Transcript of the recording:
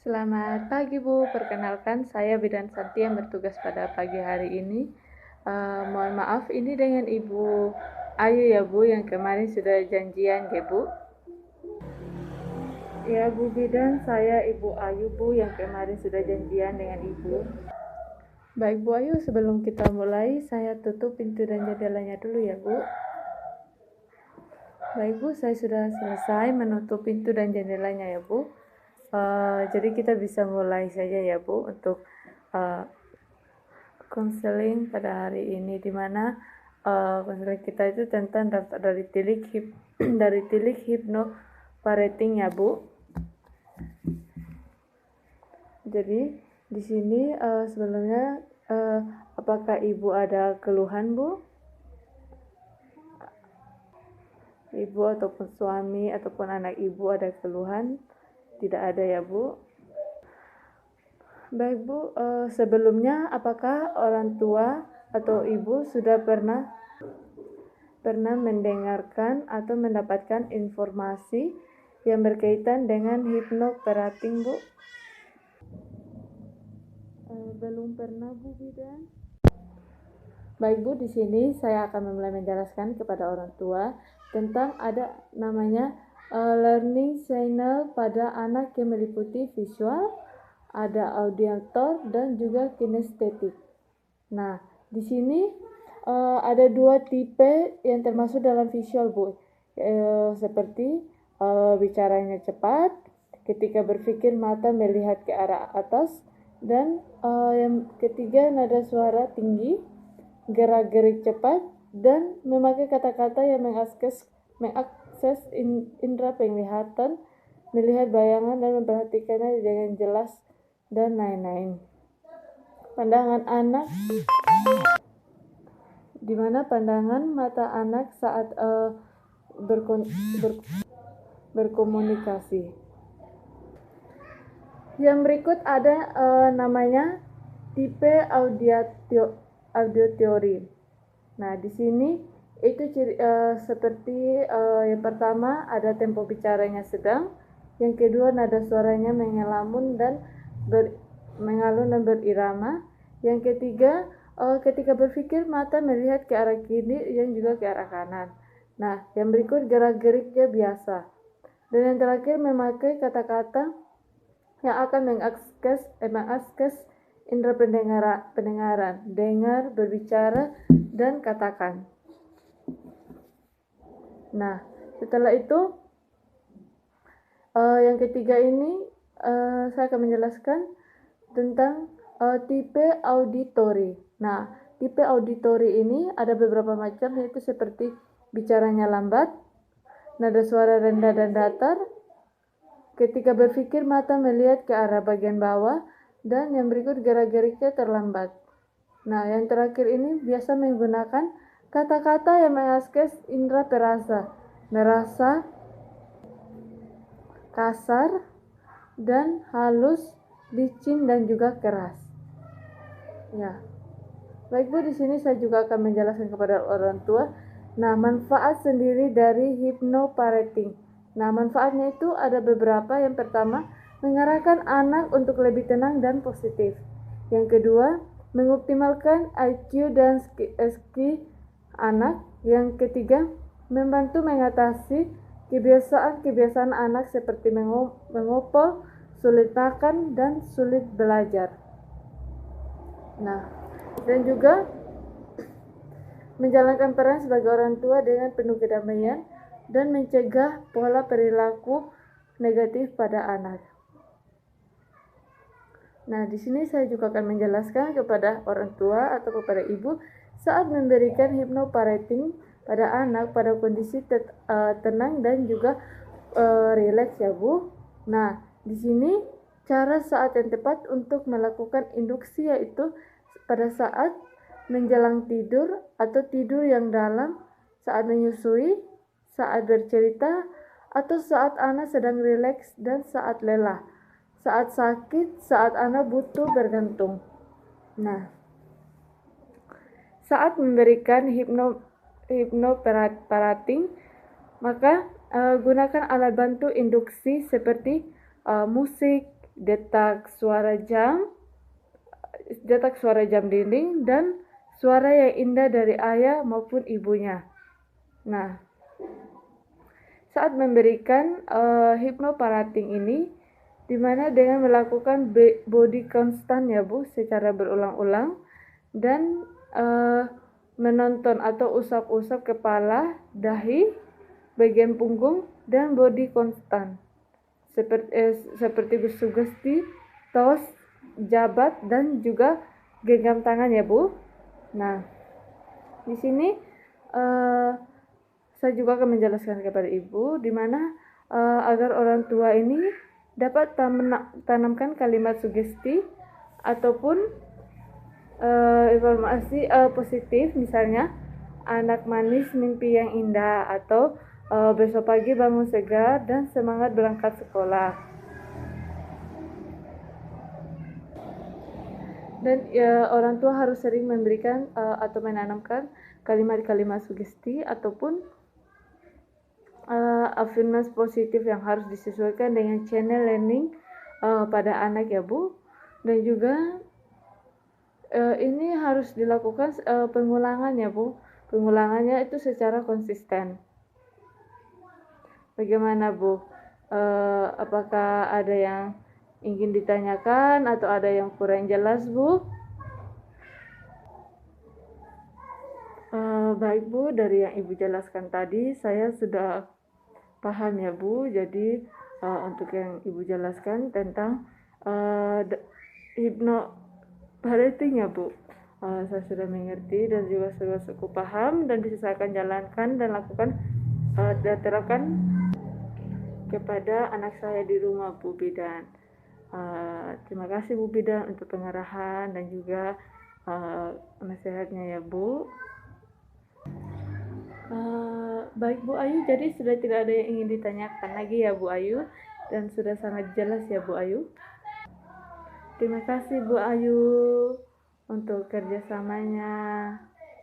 Selamat pagi Bu, perkenalkan saya Bidan Santi yang bertugas pada pagi hari ini. Mohon maaf ini dengan Ibu Ayu ya Bu, yang kemarin sudah janjian ya Bu. Ya Bu Bidan, saya Ibu Ayu Bu yang kemarin sudah janjian dengan Ibu. Baik Bu Ayu, sebelum kita mulai saya tutup pintu dan jendelanya dulu ya Bu. Baik Bu, saya sudah selesai menutup pintu dan jendelanya ya Bu. Jadi kita bisa mulai saja ya Bu untuk konseling pada hari ini, dimana konseling kita itu tentang daftar dari tilik hipnoparenting ya Bu. Jadi di sini sebelumnya apakah Ibu ada keluhan Bu? Ibu ataupun suami ataupun anak Ibu ada keluhan? Tidak ada ya Bu. Baik Bu, sebelumnya apakah orang tua atau Ibu sudah pernah mendengarkan atau mendapatkan informasi yang berkaitan dengan hipnoparenting Bu? Belum pernah Bu Bidan. Baik Bu, di sini saya akan mulai menjelaskan kepada orang tua tentang ada namanya learning signal pada anak yang meliputi visual, ada auditor dan juga kinestetik. Nah, di sini ada dua tipe yang termasuk dalam visual Bu, seperti bicaranya cepat, ketika berpikir mata melihat ke arah atas, dan yang ketiga nada suara tinggi, gerak-gerik cepat, dan memakai kata-kata yang mengakses indera penglihatan, melihat bayangan dan memperhatikannya dengan jelas, dan lain-lain. Pandangan anak, di mana pandangan mata anak saat berkomunikasi. Yang berikut ada namanya tipe auditory. Nah, di sini itu seperti yang pertama ada tempo bicaranya sedang, yang kedua nada suaranya mengalun dan berirama, yang ketiga ketika berpikir mata melihat ke arah kiri dan juga ke arah kanan. Nah, yang berikut gerak-geriknya biasa. Dan yang terakhir memakai kata-kata yang akan mengakses indera pendengaran, dengar, berbicara, dan katakan. Nah, setelah itu yang ketiga ini saya akan menjelaskan tentang tipe auditory. Nah, tipe auditory ini ada beberapa macam, yaitu seperti bicaranya lambat, nada suara rendah dan datar, ketika berpikir mata melihat ke arah bagian bawah, dan yang berikut gerak-geriknya terlambat. Nah, yang terakhir ini biasa menggunakan kata-kata yang mengakses indera perasa, merasa, kasar, dan halus, licin, dan juga keras. Ya. Baik Bu, di sini saya juga akan menjelaskan kepada orang tua. Nah, manfaat sendiri dari hipnoparenting. Nah, manfaatnya itu ada beberapa. Yang pertama, mengarahkan anak untuk lebih tenang dan positif. Yang kedua, mengoptimalkan IQ dan SQ anak. Yang ketiga, membantu mengatasi kebiasaan anak seperti mengopol, sulit makan, dan sulit belajar. Nah, dan juga menjalankan peran sebagai orang tua dengan penuh kedamaian dan mencegah pola perilaku negatif pada anak. Nah, di sini saya juga akan menjelaskan kepada orang tua atau kepada ibu saat memberikan hipnoparenting pada anak pada kondisi tenang dan juga rileks ya Bu. Nah, di sini cara saat yang tepat untuk melakukan induksi yaitu pada saat menjelang tidur atau tidur yang dalam, saat menyusui, saat bercerita, atau saat anak sedang rileks dan saat lelah, saat sakit, saat anak butuh bergantung. Nah, saat memberikan hipnoparenting, maka gunakan alat bantu induksi seperti musik, detak suara jam dinding, dan suara yang indah dari ayah maupun ibunya. Nah, saat memberikan hypnoparating ini, dimana dengan melakukan body constant ya Bu, secara berulang-ulang, dan menonton atau usap-usap kepala, dahi, bagian punggung, dan body constant seperti sugesti, tos, jabat, dan juga genggam tangan ya Bu. Nah, di sini saya juga akan menjelaskan kepada Ibu di mana agar orang tua ini dapat tanamkan kalimat sugesti ataupun informasi positif, misalnya anak manis mimpi yang indah, atau besok pagi bangun segar dan semangat berangkat sekolah. Dan orang tua harus sering memberikan atau menanamkan kalimat-kalimat sugesti ataupun afirmasi positif yang harus disesuaikan dengan channel learning pada anak ya Bu. Dan juga ini harus dilakukan pengulangan ya Bu. Pengulangannya itu secara konsisten. Bagaimana Bu? Apakah ada yang ingin ditanyakan atau ada yang kurang jelas Bu? Baik Bu, dari yang Ibu jelaskan tadi saya sudah paham ya Bu. Jadi untuk yang Ibu jelaskan tentang hypnoparating ya Bu, saya sudah mengerti dan juga sudah cukup paham, dan bisa saya akan jalankan dan lakukan dan terapkan kepada anak saya di rumah Bu Bidan. Terima kasih Bu Bidan untuk pengarahan dan juga nasihatnya ya Bu. Baik Bu Ayu, jadi sudah tidak ada yang ingin ditanyakan lagi ya Bu Ayu, dan sudah sangat jelas ya Bu Ayu. Terima kasih Bu Ayu untuk kerjasamanya.